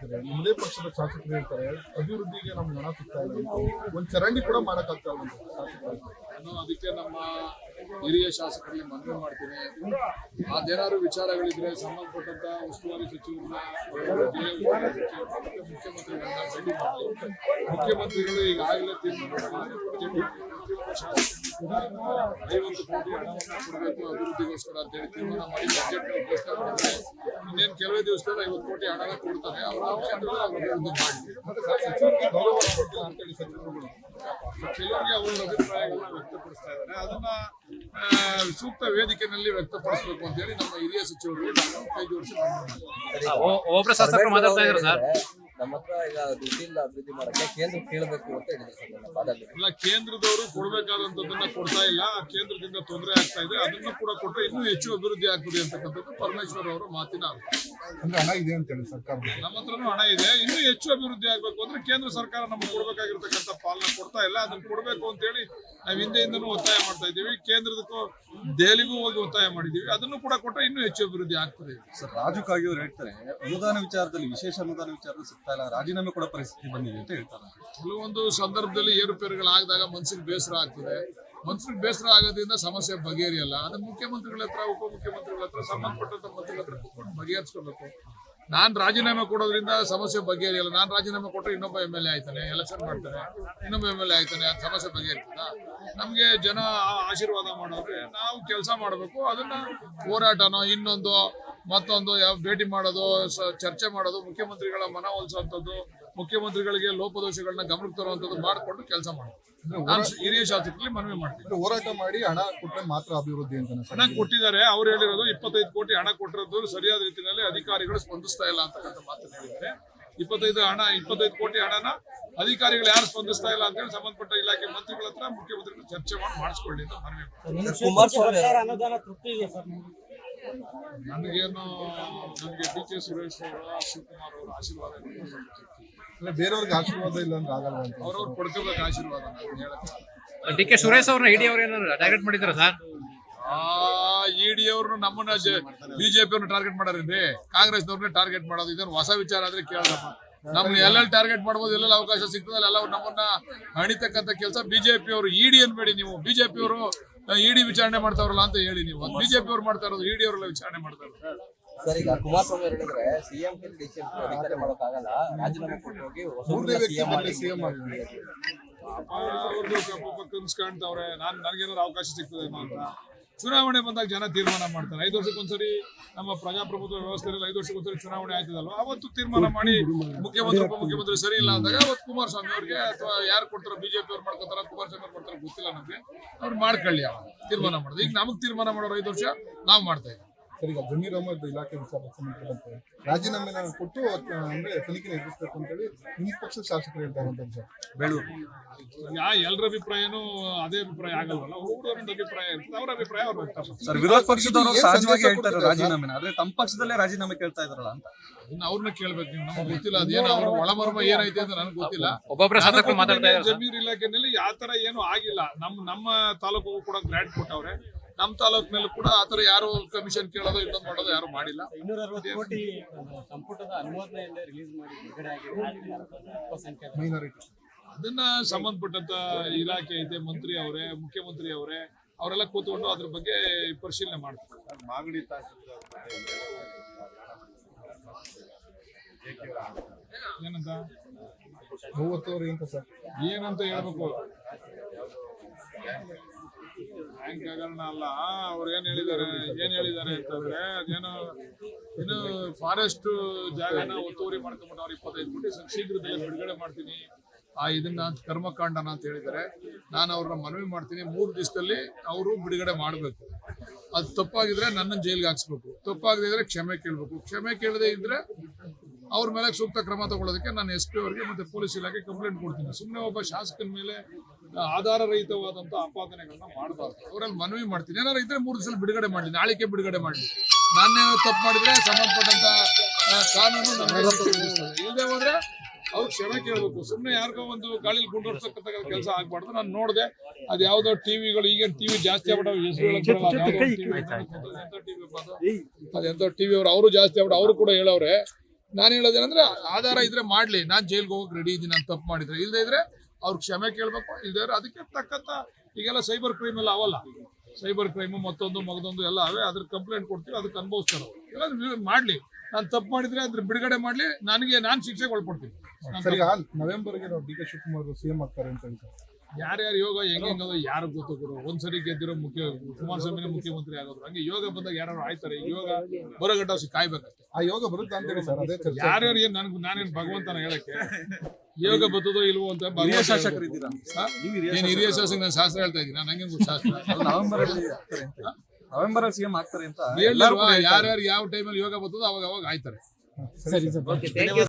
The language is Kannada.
ಹೇಳ್ತಾರೆ, ಒಂದೇ ಪಕ್ಷದ ಶಾಸಕರು ಹೇಳ್ತಾರೆ ಅಭಿವೃದ್ಧಿಗೆ ನಮ್ಗೆ ಹಣ ಸಿಗ್ತಾ ಇಲ್ಲ, ಒಂದು ಚರಂಡಿ ಕೂಡ ಮಾಡಕ್ಕಾಗ್ತಾ ಇಲ್ಲ ಶಾಸಕರು. ನಾನು ಅದಕ್ಕೆ ನಮ್ಮ ಹಿರಿಯ ಶಾಸಕರಲ್ಲಿ ಮನವಿ ಮಾಡ್ತೀನಿ, ಅದೇನಾದ್ರು ವಿಚಾರಗಳಿದ್ರೆ ಸಂಬಂಧಪಟ್ಟಂತ ಉಸ್ತುವಾರಿ ಸಚಿವರನ್ನ ಮುಖ್ಯಮಂತ್ರಿಗಳನ್ನ ಭೇಟಿ ಮಾಡಿ. ಮುಖ್ಯಮಂತ್ರಿಗಳು ಈಗಾಗಲೇ ತೀರ್ಮಾನ 50 ಕೋಟಿ ಹಣವನ್ನು ಕೊಡಬೇಕು ಅಭಿವೃದ್ಧಿಗೋಸ್ಕರ ಅಂತ ಹೇಳಿ ತೀರ್ಮಾನ ಮಾಡಿ ಬಜೆಟ್ ಘೋಷಣೆ ಮಾಡಿದ್ರೆ ಇನ್ನೇನು ಕೆಲವೇ ದಿವಸದಲ್ಲಿ 50 ಕೋಟಿ ಹಣನ ಕೊಡ್ತಾರೆ. ಅವರ ಅಭಿವೃದ್ಧಿ ಮಾಡಿ. ಕೆಲವರಿಗೆ ಅವರ ಅಭಿಪ್ರಾಯಗಳನ್ನ ವ್ಯಕ್ತಪಡಿಸ್ತಾ ಇದ್ದಾರೆ, ಅದನ್ನ ಸೂಕ್ತ ವೇದಿಕೆಯಲ್ಲಿ ವ್ಯಕ್ತಪಡಿಸಬೇಕು ಅಂತ ಹೇಳಿ ನಮ್ಮ ಹಿರಿಯ ಸಚಿವರು ಕೈ ಜೋಡಿಸಿ ಮಾತಾಡ್ತಾ ಇದ್ದಾರೆ ಸರ್. ನಮ್ಮ ಹತ್ರ ಈಗ ದುಡ್ಡಿಲ್ಲ ಅಭಿವೃದ್ಧಿ ಮಾಡಕ್ಕೆ ಕೇಂದ್ರ ಕೇಳಬೇಕು ಅಂತ ಹೇಳಿದ್ರು. ಇಲ್ಲ, ಕೇಂದ್ರದವರು ಕೊಡಬೇಕಾದಂತದನ್ನ ಕೊಡ್ತಾ ಇಲ್ಲ, ಕೇಂದ್ರದಿಂದ ತೊಂದರೆ ಆಗ್ತಾ ಇದೆ, ಅದನ್ನು ಕೂಡ ಕೊಟ್ಟರೆ ಇನ್ನೂ ಹೆಚ್ಚು ಅಭಿವೃದ್ಧಿ ಆಗ್ತದೆ ಅಂತಕ್ಕಂಥದ್ದು ಪರಮೇಶ್ವರ್ ಅವರ ಮಾತಿನ ಹಣ ಇದೆ ಅಂತ ಹೇಳಿ ಸರ್ಕಾರ. ನಮ್ಮ ಹತ್ರನೂ ಹಣ ಇದೆ, ಇನ್ನೂ ಹೆಚ್ಚು ಅಭಿವೃದ್ಧಿ ಆಗ್ಬೇಕು ಅಂದ್ರೆ ಕೇಂದ್ರ ಸರ್ಕಾರ ನಮ್ಗೆ ಕೊಡ್ಬೇಕಾಗಿರ್ತಕ್ಕಂಥ ಪಾಲನೆ ಕೊಡ್ತಾ ಇಲ್ಲ, ಅದನ್ನ ಕೊಡ್ಬೇಕು ಅಂತ ಹೇಳಿ ನಾವು ಹಿಂದೆಯಿಂದನೂ ಒತ್ತಾಯ ಮಾಡ್ತಾ ಇದ್ದೀವಿ. ಕೇಂದ್ರದಕ್ಕೂ ದೆಹಲಿಗೂ ಹೋಗಿ ಒತ್ತಾಯ ಮಾಡಿದೀವಿ, ಅದನ್ನು ಕೂಡ ಕೊಟ್ಟರೆ ಇನ್ನೂ ಹೆಚ್ಚು ಅಭಿವೃದ್ಧಿ ಆಗ್ತದೆ. ಸರ್, ರಾಜು ಕಾಗೆ ಅವರು ಹೇಳ್ತಾರೆ ಅನುದಾನ ವಿಚಾರದಲ್ಲಿ, ವಿಶೇಷ ಅನುದಾನ ವಿಚಾರದಲ್ಲಿ ಸಿಗ್ತಾ ಇಲ್ಲ, ರಾಜೀನಾಮೆ ಕೊಡೋ ಪರಿಸ್ಥಿತಿ ಬಂದಿದೆ ಅಂತ ಹೇಳ್ತಾರೆ. ಕೆಲವೊಂದು ಸಂದರ್ಭದಲ್ಲಿ ಏರುಪೇರುಗಳಾಗದಾಗ ಮನಸ್ಸಿಗೆ ಬೇಸರ ಆಗ್ತದೆ. ಮನಸ್ಸಿಗೆ ಬೇಸರ ಆಗೋದ್ರಿಂದ ಸಮಸ್ಯೆ ಬಗೆಹರಿಯಲ್ಲ. ಅದನ್ನ ಮುಖ್ಯಮಂತ್ರಿಗಳ ಹತ್ರ, ಉಪಮುಖ್ಯಮಂತ್ರಿಗಳ ಹತ್ರ, ಸಂಬಂಧಪಟ್ಟಂತ ಮಂತ್ರಿಗಳ ಹತ್ರ ಕೂತ್ಕೊಂಡು ಬಗೆಹರಿಸ್ಕೋಬೇಕು. ನಾನು ರಾಜೀನಾಮೆ ಕೊಡೋದ್ರಿಂದ ಸಮಸ್ಯೆ ಬಗೆಹರಿಯಲ್ಲ. ನಾನು ರಾಜೀನಾಮೆ ಕೊಟ್ಟರೆ ಇನ್ನೊಬ್ಬ MLA ಆಯ್ತಾನೆ, ಎಲೆಕ್ಷನ್ ಮಾಡ್ತಾನೆ, ಇನ್ನೊಬ್ಬ MLA ಆಯ್ತಾನೆ, ಅದು ಸಮಸ್ಯೆ ಬಗೆಹರಿತದ? ನಮಗೆ ಜನ ಆಶೀರ್ವಾದ ಮಾಡೋದ್ರೆ ನಾವು ಕೆಲಸ ಮಾಡಬೇಕು. ಅದನ್ನ ಹೋರಾಟನೋ ಇನ್ನೊಂದು ಮತ್ತೊಂದು ಭೇಟಿ ಮಾಡೋದು, ಚರ್ಚೆ ಮಾಡೋದು, ಮುಖ್ಯಮಂತ್ರಿಗಳ ಮನವೊಲಿಸುವಂಥದ್ದು, ಮುಖ್ಯಮಂತ್ರಿಗಳಿಗೆ ಲೋಪದೋಷಗಳನ್ನ ಗಮನಕ್ಕೆ ತರುವಂಥದ್ದು ಮಾಡಿಕೊಂಡು ಕೆಲಸ ಮಾಡೋದು. ನಾನು ಹಿರಿಯ ಶಾಸಕರಲ್ಲಿ ಮನವಿ ಮಾಡ್ತೀನಿ. ಹೋರಾಟ ಮಾಡಿ ಹಣ ಕೊಟ್ಟರೆ ಮಾತ್ರ ಅಭಿವೃದ್ಧಿ ಅಂತ ಹಣ ಕೊಟ್ಟಿದ್ದಾರೆ. ಅವ್ರು ಹೇಳಿರೋದು 25 ಕೋಟಿ ಹಣ ಕೊಟ್ಟಿರೋದು ಸರಿಯಾದ ರೀತಿಯಲ್ಲಿ ಅಧಿಕಾರಿಗಳು ಸ್ಪಂದಿಸ್ತಾ ಇಲ್ಲ ಅಂತಕ್ಕಂಥ ಮಾತನ್ನು ಹೇಳಿದ್ದಾರೆ. 25 ಕೋಟಿ ಹಣನ ಅಧಿಕಾರಿಗಳು ಯಾರು ಸ್ಪಂದಿಸ್ತಾ ಇಲ್ಲ ಅಂತ ಹೇಳಿ ಸಂಬಂಧಪಟ್ಟ ಇಲಾಖೆ ಮಂತ್ರಿಗಳ ಹತ್ರ ಮುಖ್ಯಮಂತ್ರಿಗಳು ಚರ್ಚೆ ಮಾಡಿ ಮಾಡಿಸ್ಕೊಳ್ಳಿ ಅಂತ ಮನವಿ ನನಗೇನು ನನಗೆ DK ಸುರೇಶ್ ಅವರು, ಶಿವಕುಮಾರ್ ಅವರು ಆಶೀರ್ವಾದ ಬೇರೆಯವ್ರಿಗೆ ಆಶೀರ್ವಾದ ಇಲ್ಲ ಅಂದ್ರೆ ಆಗಲ್ಲ ಅಂತ ಅವ್ರವ್ರು ಕೊಡ್ಕೋಬೇಕು ಆಶೀರ್ವಾದ. DK ಸುರೇಶ್ ಅವ್ರನ್ನ ಇಡಿ ಅವ್ರು ಏನಾದ್ರು ಟಾರ್ಗೆಟ್ ಮಾಡಿದಾರ ಸರ್? ED ಅವ್ರನ್ನ ನಮ್ಮನ್ನ BJP ಅವ್ರನ್ನ ಟಾರ್ಗೆಟ್ ಮಾಡಾರೇನ್ರಿ? ಕಾಂಗ್ರೆಸ್ನವ್ರನ್ನೇ ಟಾರ್ಗೆಟ್ ಮಾಡೋದು ಇದೇನು ಹೊಸ ವಿಚಾರ ಆದ್ರೆ ಕೇಳಪ್ಪ. ನಮ್ಗೆ ಎಲ್ಲೆಲ್ಲಿ ಟಾರ್ಗೆಟ್ ಮಾಡ್ಬೋದು, ಎಲ್ಲೆಲ್ಲ ಅವಕಾಶ ಸಿಗ್ತದಲ್ಲ ಎಲ್ಲ ನಮ್ಮನ್ನ ಹಣಿತಕ್ಕಂಥ ಕೆಲಸ BJP ಅವರು. ED ಅನ್ಬೇಡಿ ನೀವು, BJP ಅವರು ED ವಿಚಾರಣೆ ಮಾಡ್ತಾವ್ರಲ್ಲ ಅಂತ ಹೇಳಿ ನೀವು. BJP ಅವ್ರು ಮಾಡ್ತಾ ಇರೋದು, ED ಅವರೆಲ್ಲ ವಿಚಾರಣೆ ಮಾಡ್ತಾರೆ. ಸರ್, ಈಗ ಕುಮಾರಸ್ವಾಮಿ ಅವರು ಹೇಳಿದ್ರೆ CM DCM ಅಧಿಕಾರ ಮಾಡೋಕ್ಕಾಗಲ್ಲ, ರಾಜೀನಾಮೆ ಕೊಟ್ಟು ಹೋಗಿ CM ಅವ್ರದ್ದು ಕನ್ಸ್ ಕಾಣ್ತಾವ್ರೆ. ನನಗೇನಾದ್ರು ಅವಕಾಶ ಸಿಗ್ತದೇನೋ ಅಂತ. ಚುನಾವಣೆ ಬಂದಾಗ ಜನ ತೀರ್ಮಾನ ಮಾಡ್ತಾರೆ. 5 ವರ್ಷಕ್ಕೊಂದ್ಸರಿ ನಮ್ಮ ಪ್ರಜಾಪ್ರಭುತ್ವ ವ್ಯವಸ್ಥೆಯಲ್ಲಿ 5 ವರ್ಷಕ್ಕೊಂದ್ಸರಿ ಚುನಾವಣೆ ಆಯ್ತದಲ್ವ, ಅವತ್ತು ತೀರ್ಮಾನ ಮಾಡಿ ಮುಖ್ಯಮಂತ್ರಿ ಉಪಮುಖ್ಯಮಂತ್ರಿ ಸರಿ ಇಲ್ಲ ಅಂದಾಗ ಅವತ್ತು ಕುಮಾರಸ್ವಾಮಿ ಅವ್ರಿಗೆ ಅಥವಾ ಯಾರು ಕೊಡ್ತಾರೋ BJP ಅವ್ರು ಮಾಡ್ಕೊತಾರ, ಕುಮಾರಸ್ವಾಮಿ ಅವ್ರು ಮಾಡ್ತಾರ ಗೊತ್ತಿಲ್ಲ ನಮ್ಗೆ, ಅವ್ರು ಮಾಡ್ಕೊಳ್ಳಿ ತೀರ್ಮಾನ ಮಾಡೋದು. ಈಗ ನಮಗ್ ತೀರ್ಮಾನ ಮಾಡೋರು 5 ವರ್ಷ ನಾವು ಮಾಡ್ತಾ ಇದ್ದೀವಿ. ಸರಿ, ಈಗ ಜಮೀರ್ ಅಹಮದ್ ಇಲಾಖೆ ವಿಚಾರ ಸಂಬಂಧಪಟ್ಟಂತೆ ರಾಜೀನಾಮೆನ ಕೊಟ್ಟು ಅಂದ್ರೆ ತನಿಖೆ ನಡೆಸಬೇಕು ಅಂತ ಹೇಳಿ ನಿಮ್ಮ ಪಕ್ಷದ ಶಾಸಕರು ಹೇಳ್ತಾರೆ ಅಂತ ಸರ್. ಬೇಳೂರು ಎಲ್ಲರ ಅಭಿಪ್ರಾಯನೂ ಅದೇ ಅಭಿಪ್ರಾಯ ಆಗಲ್ವಲ್ಲ, ಒಬ್ಬರೊಂದು ಅಭಿಪ್ರಾಯ ಇರ್ತದೆ, ಅವ್ರ ಅಭಿಪ್ರಾಯ ಅವ್ರು ವ್ಯಕ್ತಪಡಿಸ್ತಾರೆ. ಸರ್, ವಿರೋಧ ಪಕ್ಷದವರು ಸಹಜವಾಗಿ ಹೇಳ್ತಾರೆ ರಾಜೀನಾಮೆನ, ಆದ್ರೆ ತಮ್ಮ ಪಕ್ಷದಲ್ಲೇ ರಾಜೀನಾಮೆ ಕೇಳ್ತಾ ಇದಾರಲ್ಲ ಅಂತ. ಇನ್ನು ಅವ್ರನ್ನ ಕೇಳ್ಬೇಕು ನೀವು, ನಮ್ಗೆ ಗೊತ್ತಿಲ್ಲ ಅದೇನೋ ಅವ್ರ ಒಳಮರ್ಮ ಏನೈತೆ ಅಂತ ನನಗೆ ಗೊತ್ತಿಲ್ಲ. ಒಬ್ಬೊಬ್ಬರ ಶಾಸಕರು ಮಾತಾಡ್ತಾ ಇದ್ದಾರೆ. ಜಮೀರ್ ಇಲಾಖೆನಲ್ಲಿ ಯಾವ ತರ ಏನು ಆಗಿಲ್ಲ. ನಮ್ಮ ತಾಲೂಕು ಕೂಡ ಗ್ರಾಂಟ್ ಕೊಟ್ಟವ್ರೆ, ನಮ್ಮ ತಾಲೂಕಿನಲ್ಲೂ ಕೂಡ ಆತರ ಯಾರು ಕಮಿಷನ್ ಕೇಳೋದು ಇನ್ನೊಂದು ಮಾಡೋದು ಯಾರು ಮಾಡಿಲ್ಲ. 260 ಕೋಟಿ ಸಂಪುಟದ ಅನುಮೋದನೆಯಲ್ಲೇ ರಿಲೀಸ್ ಮಾಡಿ ಬಿಡುಗಡೆ ಆಗಿದೆ. ಅದನ್ನ ಸಂಬಂಧಪಟ್ಟಂತ ಇಲಾಖೆ ಐತೆ, ಮಂತ್ರಿ ಅವರೇ, ಮುಖ್ಯಮಂತ್ರಿ ಅವರೇ, ಅವರೆಲ್ಲ ಕೂತ್ಕೊಂಡು ಅದ್ರ ಬಗ್ಗೆ ಪರಿಶೀಲನೆ ಮಾಡ್ತಾರೆ. ಮಾಗಡಿ ಏನಂತ 30 ಅಂತ ಸರ್, ಏನಂತ ಹೇಳ್ಬೇಕು, ಬ್ಯಾಂಕ್ ಹಗರಣ ಅಲ್ಲ. ಅವ್ರು ಏನ್ ಹೇಳಿದ್ದಾರೆ ಅಂತಂದ್ರೆ ಅದೇನೋ ಇನ್ನು ಫಾರೆಸ್ಟ್ ಜಾಗನ ಒತ್ತುವರಿ ಮಾಡ್ಕೊಂಡ್ಬಿಟ್ಟು ಅವ್ರು 25 ಕೋಟಿ ಶೀಘ್ರದಲ್ಲೇ ಬಿಡುಗಡೆ ಮಾಡ್ತೀನಿ ಇದನ್ನ ಕರ್ಮಕಾಂಡನ ಅಂತ ಹೇಳಿದ್ದಾರೆ. ನಾನು ಅವ್ರನ್ನ ಮನವಿ ಮಾಡ್ತೀನಿ, 3 ದಿವಸದಲ್ಲಿ ಅವರು ಬಿಡುಗಡೆ ಮಾಡಬೇಕು. ಅದು ತಪ್ಪಾಗಿದ್ರೆ ನನ್ನನ್ನು ಜೈಲಿಗೆ ಹಾಕ್ಸ್ಬೇಕು, ತಪ್ಪಾಗದಿದ್ರೆ ಕ್ಷಮೆ ಕೇಳಬೇಕು. ಕ್ಷಮೆ ಕೇಳದೇ ಇದ್ರೆ ಅವ್ರ ಮೇಲೆ ಸೂಕ್ತ ಕ್ರಮ ತಗೊಳ್ಳೋದಕ್ಕೆ ನಾನು SP ಅವರಿಗೆ ಮತ್ತೆ ಪೊಲೀಸ್ ಇಲಾಖೆ ಕಂಪ್ಲೇಂಟ್ ಕೊಡ್ತೀನಿ. ಸುಮ್ಮನೆ ಒಬ್ಬ ಶಾಸಕನ ಮೇಲೆ ಆಧಾರ ರಹಿತವಾದಂಥ ಆಪಾದನೆಗಳನ್ನ ಮಾಡಬಾರ್ದು. ಅವರಲ್ಲಿ ಮನವಿ ಮಾಡ್ತೀನಿ, ಏನಾರು ಇದ್ರೆ 3 ದಿವಸ ಬಿಡುಗಡೆ ಮಾಡಲಿ, ನಾಳಿಕೆ ಬಿಡುಗಡೆ ಮಾಡಲಿ. ನಾನೇನು ತಪ್ಪು ಮಾಡಿದ್ರೆ ಸಂಬಂಧಪಟ್ಟಂತ ಕಾನೂನು ಇಲ್ಲದೆ ಹೋದ್ರೆ ಅವ್ರು ಕ್ಷಮೆ ಕೇಳಬೇಕು. ಸುಮ್ಮನೆ ಯಾರಿಗೋ ಒಂದು ಗಾಳಿಲಿ ಗುಂಡೋಡ್ಸಕ್ಕಂತ ಕೆಲಸ ಆಗ್ಬಾರ್ದು. ನಾನು ನೋಡಿದೆ ಅದು ಯಾವ್ದೋ ಟಿವಿಗಳು, ಈಗ ಟಿವಿ ಜಾಸ್ತಿ ಆಗ್ಬಿಟ್ಟು ಅದೆಂತ ಟಿವಿ ಅವರು ಜಾಸ್ತಿ ಆಗ್ಬಿಟ್ಟು ಅವರು ಕೂಡ ಹೇಳವ್ರೆ ನಾನು ಹೇಳೋದೇನಂದ್ರೆ ಆಧಾರ ಇದ್ರೆ ಮಾಡ್ಲಿ, ನಾನು ಜೈಲ್ಗೆ ಹೋಗಕ್ಕೆ ರೆಡಿ ಇದ್ದೀನಿ, ನಾನು ತಪ್ಪು ಮಾಡಿದ್ರೆ. ಇಲ್ಲದೆ ಇದ್ರೆ ಅವ್ರಿಗೆ ಕ್ಷಮೆ ಕೇಳಬೇಕು. ಇಲ್ಲದೆ ಇದ್ರೆ ಅದಕ್ಕೆ ತಕ್ಕಂತ ಈಗೆಲ್ಲ ಸೈಬರ್ ಕ್ರೈಮ್ ಎಲ್ಲ ಅವಲ್ಲ, ಸೈಬರ್ ಕ್ರೈಮು ಮತ್ತೊಂದು ಮಗದೊಂದು ಎಲ್ಲ ಅವೇ, ಅದ್ರ ಕಂಪ್ಲೇಂಟ್ ಕೊಡ್ತೀವಿ, ಅದಕ್ಕೆ ಅನುಭವಿಸ್ತಾರೆ. ಇಲ್ಲ ಮಾಡ್ಲಿ, ನಾನು ತಪ್ಪು ಮಾಡಿದ್ರೆ ಅದ್ರ ಬಿಡುಗಡೆ ಮಾಡ್ಲಿ, ನಾನು ಶಿಕ್ಷೆಗೆ ಒಳಪಡ್ತೀನಿ. ಸರಿ, ನವೆಂಬರ್ಗೆ ನಾವು ಡಿ ಕೆ ಶಿವಕುಮಾರ್ ಸಿಎಂ ಆಗ್ತಾರೆ ಅಂತ ಹೇಳ್ತಾರೆ. ಯಾರ್ಯಾರು ಯೋಗ ಹೆಂಗದ ಯಾರು ಗೊತ್ತು ಕೊಡು. ಒಂದ್ಸರಿ ಗೆದ್ದಿರೋ ಕುಮಾರಸ್ವಾಮಿನೇ ಮುಖ್ಯಮಂತ್ರಿ ಆಗೋದು, ಹಂಗೆ ಯೋಗ ಬಂದಾಗ ಯಾರು ಆಯ್ತಾರೆ. ಈ ಯೋಗ ಬರೋ ಗಂಟ ಕಾಯ್ಬೇಕಷ್ಟೇ. ಆ ಯೋಗ ಬರುತ್ತೆ ಅಂತ ಹೇಳಿ ಸರ್, ಅದೇ ಚರ್ಚೆ. ಯಾರ್ಯಾರು ಏನ್ ನಾನೇನ್ ಭಗವಂತನ ಹೇಳಕ್ಕೆ ಯೋಗ ಬರ್ತದೋ ಇಲ್ವೋ ಅಂತ ಹಿರಿಯ ಶಾಸಕರು ಇದ್ದೀರಾ? ಏನ್ ಹಿರಿಯ ಶಾಸಕ ನಾನು ಶಾಸ್ತ್ರ ಹೇಳ್ತಾ ಇದ್ದೀನಿ, ನಂಗೆ ಶಾಸ್ತ್ರ ನವೆಂಬರ್ ಅಲ್ಲಿ ಆಗ್ತಾರೆ ಅಂತ, ನವೆಂಬರ್ ಅಲ್ಲಿ ಸಿಎಂ ಆಗ್ತಾರೆ ಅಂತ ಹೇಳಿಲ್ವಾ? ಯಾರ್ಯಾರು ಯಾವ ಟೈಮಲ್ಲಿ ಯೋಗ ಬರ್ತದೋ ಅವಾಗ ಆಯ್ತಾರೆ. ಸರಿ ಸರ್. Okay, thank you.